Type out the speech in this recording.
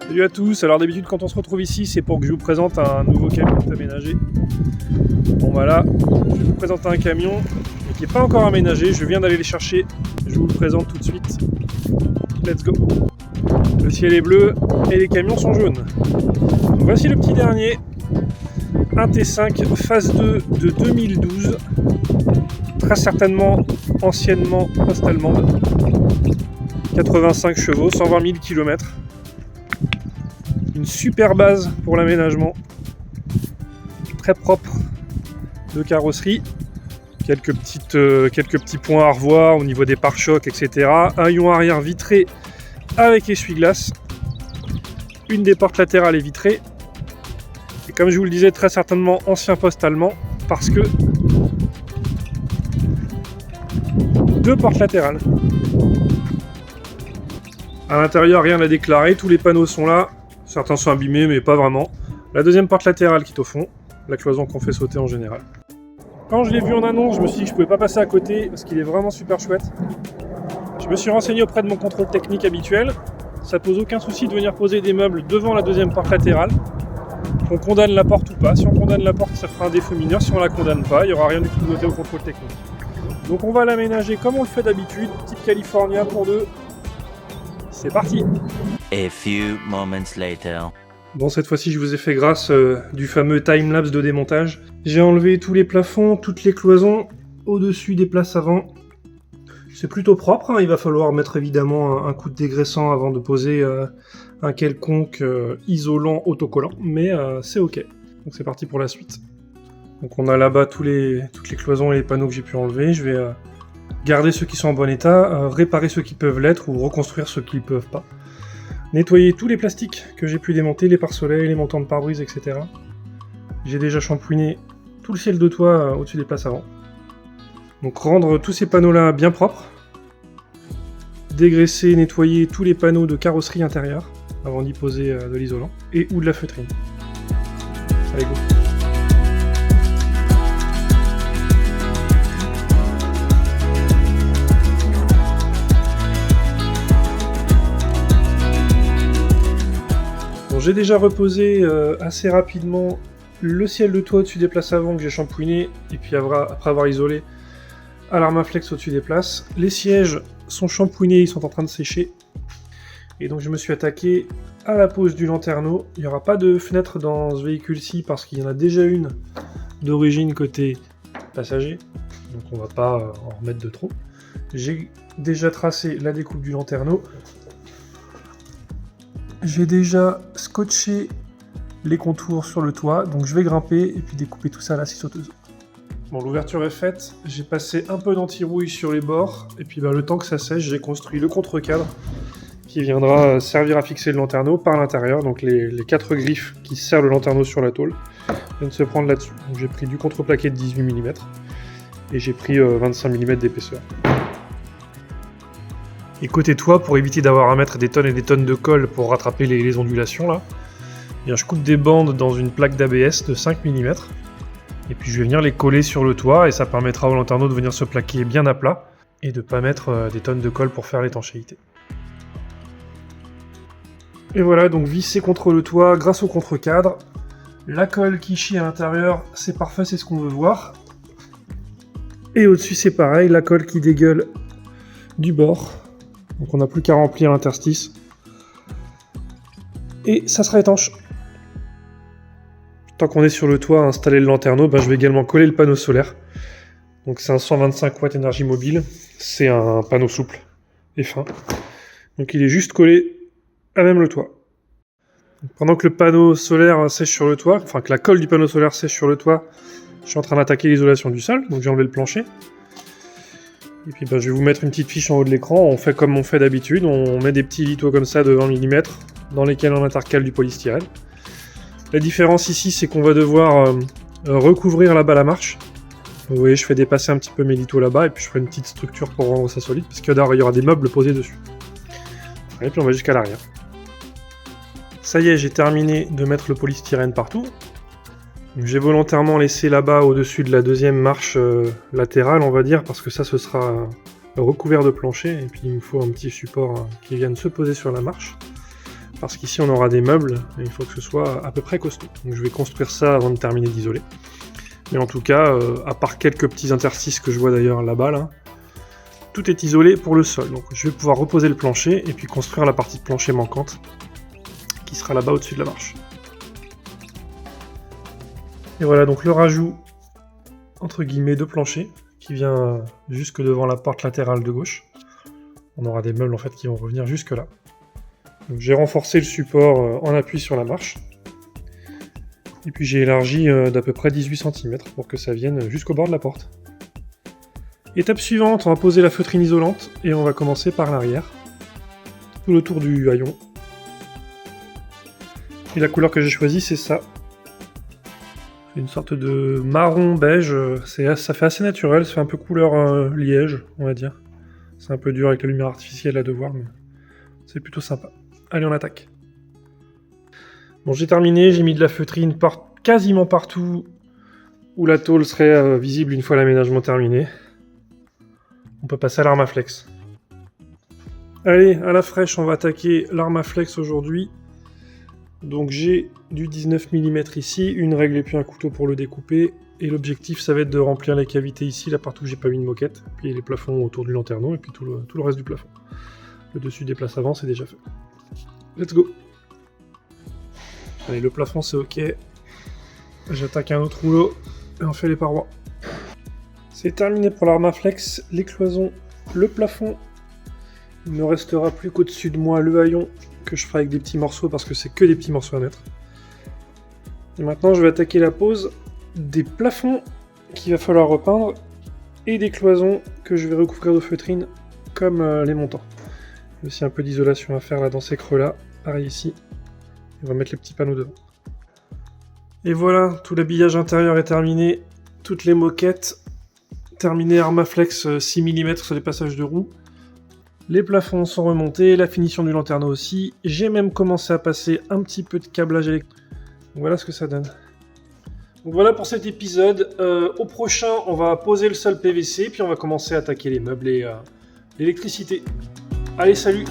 Salut à tous, alors d'habitude quand on se retrouve ici c'est pour que je vous présente un nouveau camion aménagé. Bon bah là, je vais vous présenter un camion qui n'est pas encore aménagé, je viens d'aller le chercher, je vous le présente tout de suite. Let's go. Le ciel est bleu et les camions sont jaunes. Donc voici le petit dernier, un T5 phase 2 de 2012, très certainement anciennement post-allemande, 85 chevaux, 120 000 km. Une super base pour l'aménagement, très propre de carrosserie, quelques petits points à revoir au niveau des pare-chocs, etc. Un haillon arrière vitré avec essuie-glace, une des portes latérales est vitrée, et comme je vous le disais, très certainement ancien poste allemand, parce que deux portes latérales. À l'intérieur, rien à déclarer, tous les panneaux sont là. Certains sont abîmés, mais pas vraiment. La deuxième porte latérale qui est au fond, la cloison qu'on fait sauter en général. Quand je l'ai vu en annonce, je me suis dit que je pouvais pas passer à côté parce qu'il est vraiment super chouette. Je me suis renseigné auprès de mon contrôle technique habituel. Ça pose aucun souci de venir poser des meubles devant la deuxième porte latérale. Qu'on condamne la porte ou pas. Si on condamne la porte, ça fera un défaut mineur. Si on la condamne pas, il n'y aura rien du tout noté au contrôle technique. Donc on va l'aménager comme on le fait d'habitude, type California pour deux. C'est parti. A few moments later. Bon, cette fois-ci, je vous ai fait grâce du fameux time-lapse de démontage. J'ai enlevé tous les plafonds, toutes les cloisons au-dessus des places avant. C'est plutôt propre, hein. Il va falloir mettre évidemment un coup de dégraissant avant de poser un quelconque isolant autocollant, mais c'est ok. Donc c'est parti pour la suite. Donc on a là-bas toutes les cloisons et les panneaux que j'ai pu enlever. Je vais garder ceux qui sont en bon état, réparer ceux qui peuvent l'être ou reconstruire ceux qui ne peuvent pas. Nettoyer tous les plastiques que j'ai pu démonter, les pare-soleils, les montants de pare-brise, etc. J'ai déjà shampooiné tout le ciel de toit au-dessus des places avant. Donc rendre tous ces panneaux-là bien propres. Dégraisser, nettoyer tous les panneaux de carrosserie intérieure avant d'y poser de l'isolant et ou de la feutrine. Allez go. J'ai déjà reposé assez rapidement le ciel de toit au-dessus des places avant que j'ai shampooiné, et puis après avoir isolé à l'Armaflex au-dessus des places. Les sièges sont shampooinés, ils sont en train de sécher. Et donc je me suis attaqué à la pose du lanterneau. Il n'y aura pas de fenêtre dans ce véhicule-ci parce qu'il y en a déjà une d'origine côté passager. Donc on va pas en remettre de trop. J'ai déjà tracé la découpe du lanterneau. J'ai déjà scotché les contours sur le toit, donc je vais grimper et puis découper tout ça à la scie sauteuse. Bon, l'ouverture est faite, j'ai passé un peu d'anti-rouille sur les bords, et puis le temps que ça sèche, j'ai construit le contre-cadre qui viendra servir à fixer le lanterneau par l'intérieur, donc les 4 griffes qui serrent le lanterneau sur la tôle viennent se prendre là-dessus. Donc j'ai pris du contreplaqué de 18 mm et j'ai pris 25 mm d'épaisseur. Et côté toit, pour éviter d'avoir à mettre des tonnes et des tonnes de colle pour rattraper les ondulations là, bien, je coupe des bandes dans une plaque d'ABS de 5 mm et puis je vais venir les coller sur le toit et ça permettra au lanterneau de venir se plaquer bien à plat et de ne pas mettre des tonnes de colle pour faire l'étanchéité. Et voilà, donc vissé contre le toit grâce au contre-cadre. La colle qui chie à l'intérieur, c'est parfait, c'est ce qu'on veut voir. Et au-dessus c'est pareil, la colle qui dégueule du bord. Donc on n'a plus qu'à remplir l'interstice. Et ça sera étanche. Tant qu'on est sur le toit à installer le lanterneau, je vais également coller le panneau solaire. Donc c'est un 125 watts énergie mobile. C'est un panneau souple et fin. Donc il est juste collé à même le toit. Donc, pendant que le panneau solaire sèche sur le toit, enfin que la colle du panneau solaire sèche sur le toit, je suis en train d'attaquer l'isolation du sol. Donc j'ai enlevé le plancher. Et puis je vais vous mettre une petite fiche en haut de l'écran, on fait comme on fait d'habitude, on met des petits litos comme ça de 20 mm dans lesquels on intercale du polystyrène. La différence ici c'est qu'on va devoir recouvrir là-bas la marche. Vous voyez, je fais dépasser un petit peu mes litos là-bas et puis je ferai une petite structure pour rendre ça solide parce qu'il y aura des meubles posés dessus. Et puis on va jusqu'à l'arrière. Ça y est, j'ai terminé de mettre le polystyrène partout. J'ai volontairement laissé là-bas au-dessus de la deuxième marche latérale, on va dire, parce que ça, ce sera recouvert de plancher, et puis il me faut un petit support qui vienne se poser sur la marche, parce qu'ici on aura des meubles, et il faut que ce soit à peu près costaud. Donc je vais construire ça avant de terminer d'isoler. Mais en tout cas, à part quelques petits interstices que je vois d'ailleurs là-bas, là, tout est isolé pour le sol. Donc je vais pouvoir reposer le plancher, et puis construire la partie de plancher manquante, qui sera là-bas au-dessus de la marche. Et voilà donc le rajout, entre guillemets, de plancher, qui vient jusque devant la porte latérale de gauche. On aura des meubles en fait qui vont revenir jusque là. J'ai renforcé le support en appui sur la marche. Et puis j'ai élargi d'à peu près 18 cm pour que ça vienne jusqu'au bord de la porte. Étape suivante, on va poser la feutrine isolante et on va commencer par l'arrière. Tout le tour du haillon. Et la couleur que j'ai choisie, c'est ça. C'est une sorte de marron beige, ça fait assez naturel, ça fait un peu couleur liège, on va dire. C'est un peu dur avec la lumière artificielle à devoir, mais c'est plutôt sympa. Allez, on attaque. Bon, j'ai terminé, j'ai mis de la feutrine quasiment partout où la tôle serait visible une fois l'aménagement terminé. On peut passer à l'Armaflex. Allez, à la fraîche, on va attaquer l'Armaflex aujourd'hui. Donc j'ai du 19 mm ici, une règle et puis un couteau pour le découper. Et l'objectif, ça va être de remplir les cavités ici, la partie où j'ai pas mis de moquette. Puis les plafonds autour du lanterneau et puis tout le reste du plafond. Le dessus des places avant, c'est déjà fait. Let's go. Allez, le plafond, c'est ok. J'attaque un autre rouleau et on fait les parois. C'est terminé pour l'Armaflex, les cloisons, le plafond. Il ne me restera plus qu'au-dessus de moi le haillon, que je ferai avec des petits morceaux parce que c'est que des petits morceaux à mettre. Et maintenant je vais attaquer la pose des plafonds qu'il va falloir repeindre et des cloisons que je vais recouvrir de feutrine comme les montants. Il y a aussi un peu d'isolation à faire là dans ces creux là, pareil ici. On va mettre les petits panneaux devant. Et voilà, tout l'habillage intérieur est terminé, toutes les moquettes terminées, Armaflex 6 mm sur les passages de roues. Les plafonds sont remontés, la finition du lanterneau aussi. J'ai même commencé à passer un petit peu de câblage électrique. Voilà ce que ça donne. Donc voilà pour cet épisode. Au prochain, on va poser le sol PVC, puis on va commencer à attaquer les meubles et l'électricité. Allez, salut!